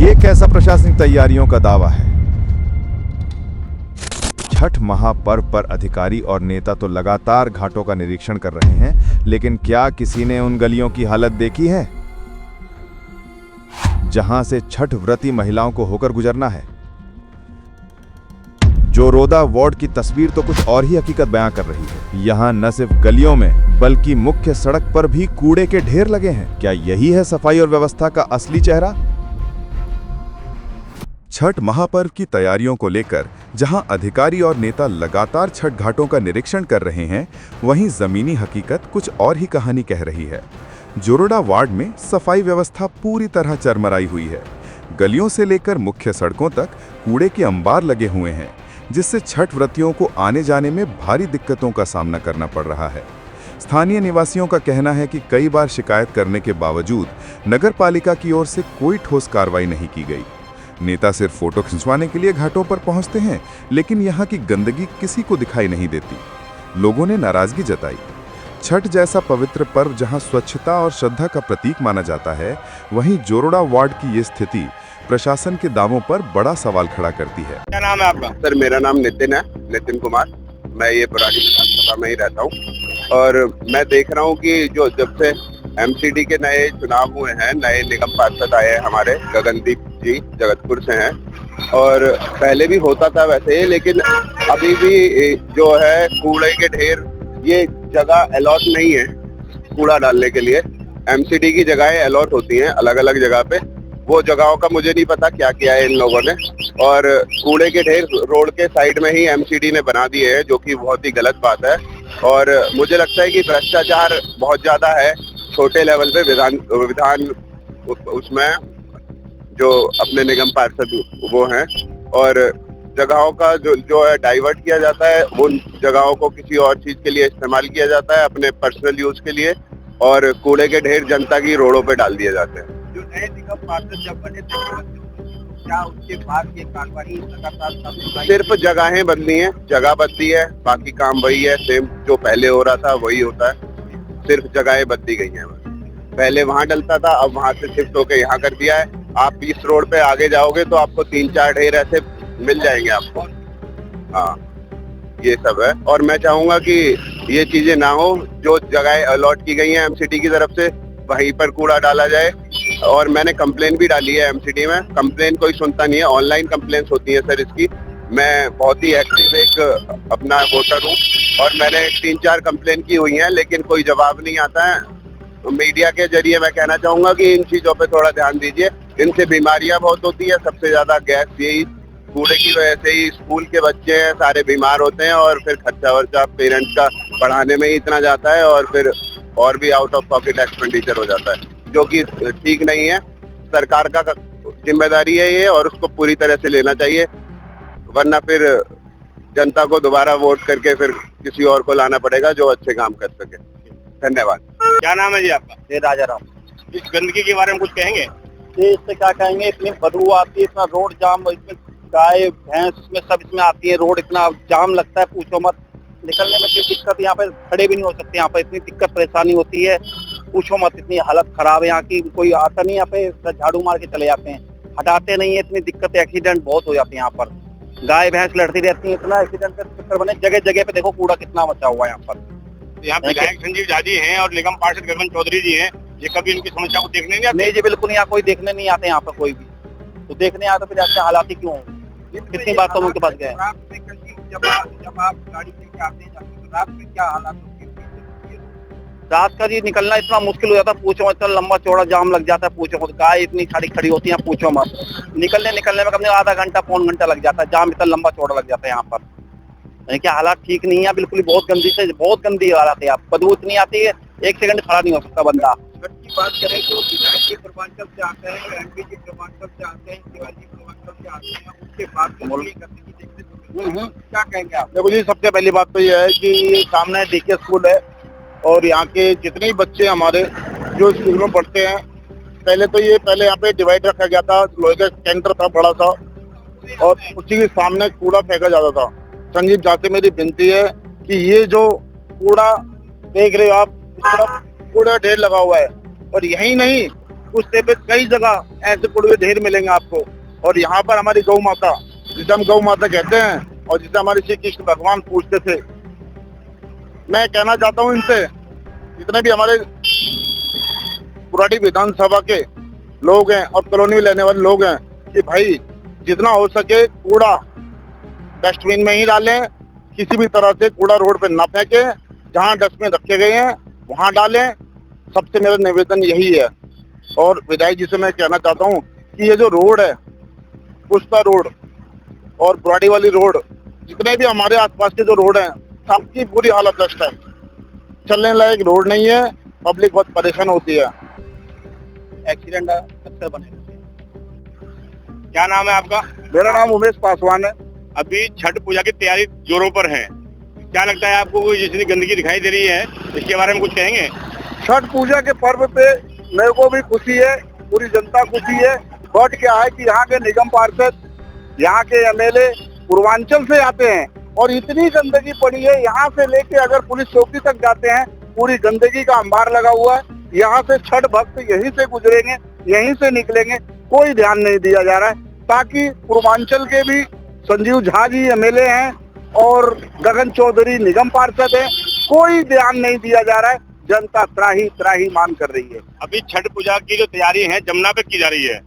ये कैसा प्रशासनिक तैयारियों का दावा है? छठ महापर्व पर अधिकारी और नेता तो लगातार घाटों का निरीक्षण कर रहे हैं, लेकिन क्या किसी ने उन गलियों की हालत देखी है जहां से छठ व्रती महिलाओं को होकर गुजरना है? जोरोदा वार्ड की तस्वीर तो कुछ और ही हकीकत बयां कर रही है। यहां न सिर्फ गलियों में बल्कि मुख्य सड़क पर भी कूड़े के ढेर लगे हैं। क्या यही है सफाई और व्यवस्था का असली चेहरा? छठ महापर्व की तैयारियों को लेकर जहां अधिकारी और नेता लगातार छठ घाटों का निरीक्षण कर रहे हैं, वहीं जमीनी हकीकत कुछ और ही कहानी कह रही है। जोरोडा वार्ड में सफाई व्यवस्था पूरी तरह चरमराई हुई है। गलियों से लेकर मुख्य सड़कों तक कूड़े के अंबार लगे हुए हैं, जिससे छठ व्रतियों को आने जाने में भारी दिक्कतों का सामना करना पड़ रहा है। स्थानीय निवासियों का कहना है कि कई बार शिकायत करने के बावजूद नगर पालिका की ओर से कोई ठोस कार्रवाई नहीं की गई। नेता सिर्फ फोटो खिंचवाने के लिए घाटों पर पहुंचते हैं, लेकिन यहां की गंदगी किसी को दिखाई नहीं देती। लोगों ने नाराजगी जताई। छठ जैसा पवित्र पर्व जहां स्वच्छता और श्रद्धा का प्रतीक माना जाता है, वहीं जोरोडा वार्ड की ये स्थिति प्रशासन के दावों पर बड़ा सवाल खड़ा करती है। क्या नाम है आपका? सर, मेरा नाम नितिन है, नितिन कुमार। मैं ये पुरानी विधानसभा में ही रहता हूँ और मैं देख रहा हूँ कि जो जब से एमसीडी के नए चुनाव हुए हैं, नए निगम पार्षद आए हैं हमारे, गगनदीप जी जगतपुर से हैं, और पहले भी होता था वैसे, लेकिन अभी भी जो है कूड़े के ढेर, ये जगह अलॉट नहीं है कूड़ा डालने के लिए। एमसीडी की जगहें अलॉट होती हैं अलग अलग जगह पे, वो जगहों का मुझे नहीं पता क्या किया है इन लोगों ने। और कूड़े के ढेर रोड के साइड में ही एमसीडी ने बना दिए हैं, जो कि बहुत ही गलत बात है। और मुझे लगता है कि भ्रष्टाचार बहुत ज्यादा है छोटे लेवल पे विधान उसमें जो अपने निगम पार्षद वो हैं, और जगहों का जो है डाइवर्ट किया जाता है, उन जगहों को किसी और चीज के लिए इस्तेमाल किया जाता है, अपने पर्सनल यूज के लिए, और कूड़े के ढेर जनता की रोडों पे डाल दिए जाते हैं। जो नए निगम पार्षद जब बने थे, क्या उसके बाद ये कार्रवाई लगातार सिर्फ जगहें बदली हैं, जगह बदली है, बाकी काम वही है, सेम जो पहले हो रहा था वही होता है, सिर्फ जगहें बदली गई हैं। पहले वहाँ डलता था, अब वहाँ से शिफ्ट होकर यहाँ कर दिया है। आप इस रोड पे आगे जाओगे तो आपको 3-4 ढेर ऐसे मिल जाएंगे आपको। हाँ, ये सब है। और मैं चाहूंगा कि ये चीजें ना हो, जो जगह अलॉट की गई हैं एमसीडी की तरफ से, वहीं पर कूड़ा डाला जाए। और मैंने कंप्लेन भी डाली है एमसीडी में, कंप्लेन कोई सुनता नहीं है। ऑनलाइन कंप्लेंट्स होती है सर इसकी। मैं बहुत ही एक्टिव एक अपना वोटर हूँ और मैंने 3-4 कंप्लेन की हुई है, लेकिन कोई जवाब नहीं आता है। तो मीडिया के जरिए मैं कहना चाहूंगा कि इन चीजों पे थोड़ा ध्यान दीजिए। इनसे बीमारियां बहुत होती है, सबसे ज्यादा गैस, यही कूड़े की वजह से ही स्कूल के बच्चे हैं सारे बीमार होते हैं, और फिर खर्चा वर्चा पेरेंट्स का पढ़ाने में ही इतना जाता है, और फिर और भी आउट ऑफ पॉकेट एक्सपेंडिचर हो जाता है, जो कि ठीक नहीं है। सरकार का जिम्मेदारी है ये, और उसको पूरी तरह से लेना चाहिए, वरना फिर जनता को दोबारा वोट करके फिर किसी और को लाना पड़ेगा जो अच्छे काम कर सके। धन्यवाद। क्या नाम है जी आपका? ये राजा राम। इस गंदगी के बारे में कुछ कहेंगे? ये इससे क्या कहेंगे, इतनी बदबू आती है, इतना रोड जाम, इसमें गाय भैंस में सब इसमें आती है, रोड इतना जाम लगता है, पूछो मत। निकलने में कोई दिक्कत, यहाँ पे खड़े भी नहीं हो सकते, यहाँ पे इतनी दिक्कत परेशानी होती है, पूछो मत। इतनी हालत खराब है यहाँ की, कोई आता नहीं यहाँ पे, झाड़ू मार के चले जाते हैं, हटाते नहीं है। इतनी दिक्कत, एक्सीडेंट बहुत हो जाते हैं यहाँ पर, गाय भैंस लड़ती रहती है, इतना एक्सीडेंट का चक्कर बने। जगह जगह पे देखो कूड़ा कितना मचा हुआ है यहाँ पर। यहाँ पे विधायक संजीव जाजी हैं और निगम पार्षद गगन चौधरी जी हैं, ये कभी इनकी समस्या को देखने नहीं आते? नहीं जी, बिल्कुल यहाँ कोई देखने नहीं आते, यहाँ पर कोई भी। तो देखने आते फिर ऐसे हालात ही क्यों हो? कितनी बार तो उनके पास गए। जब आप गाड़ी लेके आते हैं, रात में क्या हालात होते हैं? रात का जी निकलना इतना मुश्किल हो जाता है, पूछो मत। इतना लंबा चौड़ा जाम लग जाता है, पूछो मत। गाय इतनी सारी खड़ी होती है, पूछो मत। निकलने में कम से कम आधा घंटा पौन घंटा लग जाता है, जाम इतना लंबा चौड़ा लग जाता है यहाँ पर। क्या हालात ठीक नहीं है बिल्कुल, बहुत गंदी हालात है। बदबू इतनी आती है, 1 सेकंड खड़ा नहीं हो सकता बंदा। की बात करें तो विधायक जी पूर्वांचल से आते हैं, एमपी जी पूर्वांचल से आते हैं, शिवाजी पूर्वांचल से आते हैं, उसके बाद क्या कहेंगे आप? देखो जी, सबसे पहली बात तो यह है कि सामने डीके स्कूल है, और यहाँ के जितने बच्चे हमारे जो स्कूल में पढ़ते हैं, पहले यहाँ पे डिवाइड रखा गया था, लोहे का टेंटर था बड़ा सा, और उसी के सामने कूड़ा फेंका जाता था। संजीव झा से मेरी विनती है कि ये जो कूड़ा देख रहे हो आप, इस तरफ कूड़ा ढेर लगा हुआ है, और यही नहीं, पुश्ते पे कई जगह ऐसे कूड़े ढेर मिलेंगे आपको। और यहाँ पर हमारी गौ माता, जिसे हम गौ माता कहते हैं और जिसे हमारे श्री कृष्ण भगवान पूछते थे, मैं कहना चाहता हूँ इनसे, जितने भी हमारे पुरानी विधानसभा के लोग हैं और कॉलोनी में रहने वाले लोग हैं, कि भाई जितना हो सके कूड़ा डस्टबिन में ही डालें, किसी भी तरह से कूड़ा रोड पे ना फेंकें, जहाँ डस्टबिन रखे गए हैं वहां डालें। सबसे मेरा निवेदन यही है। और विधायक जी से मैं कहना चाहता हूँ कि ये जो रोड है, पुष्पा रोड और बुराड़ी वाली रोड, जितने भी हमारे आसपास के जो रोड हैं, सबकी बुरी हालत दस्त है, चलने लायक रोड नहीं है, पब्लिक बहुत परेशान होती है, एक्सीडेंट अक्सर बने रहते हैं। क्या नाम है आपका? मेरा नाम उमेश पासवान है। अभी छठ पूजा की तैयारी जोरों पर है, क्या लगता है आपको, कोई जितनी गंदगी दिखाई दे रही है इसके बारे में कुछ कहेंगे? छठ पूजा के पर्व पे मेरे को भी खुशी है, पूरी जनता खुशी है। बट क्या है कि यहाँ के निगम पार्षद, यहाँ के एमएलए पूर्वांचल से आते हैं और इतनी गंदगी पड़ी है, यहाँ से लेके अगर पुलिस चौकी तक जाते हैं पूरी गंदगी का अंबार लगा हुआ है। यहाँ से छठ भक्त यहीं से गुजरेंगे, यहीं से निकलेंगे, कोई ध्यान नहीं दिया जा रहा है। ताकि पूर्वांचल के भी संजीव झा जी एमएलए हैं और गगन चौधरी निगम पार्षद हैं, कोई ध्यान नहीं दिया जा रहा है। जनता त्राही त्राही मांग कर रही है। अभी छठ पूजा की जो तैयारी है जमुना पे की जा रही है,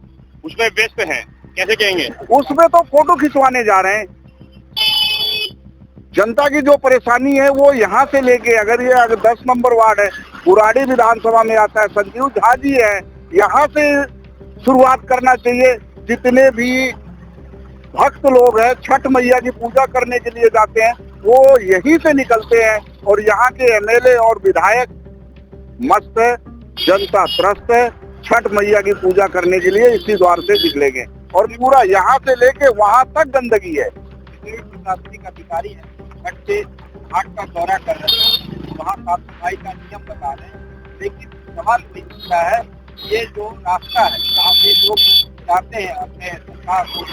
उसमें व्यस्त है, कैसे कहेंगे? उसमें तो फोटो खिंचवाने जा रहे हैं। जनता की जो परेशानी है वो यहाँ से लेके, अगर ये 10 नंबर वार्ड है, बुराड़ी विधानसभा में आता है, संजीव झा जी है, यहाँ से शुरुआत करना चाहिए। जितने भी भक्त लोग हैं छठ मैया की पूजा करने के लिए जाते हैं, वो यहीं से निकलते हैं और यहाँ के एमएलए और विधायक मस्त है, जनता त्रस्त है। छठ मैया की पूजा करने के लिए इसी द्वार से निकलेंगे और पूरा यहाँ से लेके वहाँ तक गंदगी है। प्रशासनिक अधिकारी है, छठ से घाट का दौरा कर रहे हैं, वहाँ साफ सफाई का नियम बता रहे हैं, लेकिन सवाल नहीं उठता है ये जो रास्ता है जहाँ से लोग जाते हैं अपने सरकार को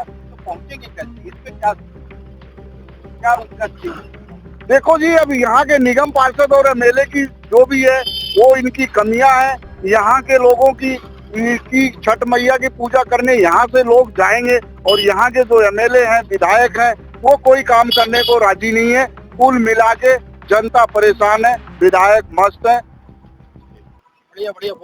तो पहुँचेंगे कैसे, इस पे क्या उनका चीज? देखो जी, अब यहाँ के निगम पार्षद और एमएलए की जो भी है वो इनकी कमियां हैं। यहाँ के लोगों की छठ मैया की पूजा करने यहाँ से लोग जाएंगे और यहाँ के जो एमएलए हैं, विधायक हैं, वो कोई काम करने को राजी नहीं है। कुल मिला के जनता परेशान है, विधायक मस्त है। बढ़िया बढ़िया।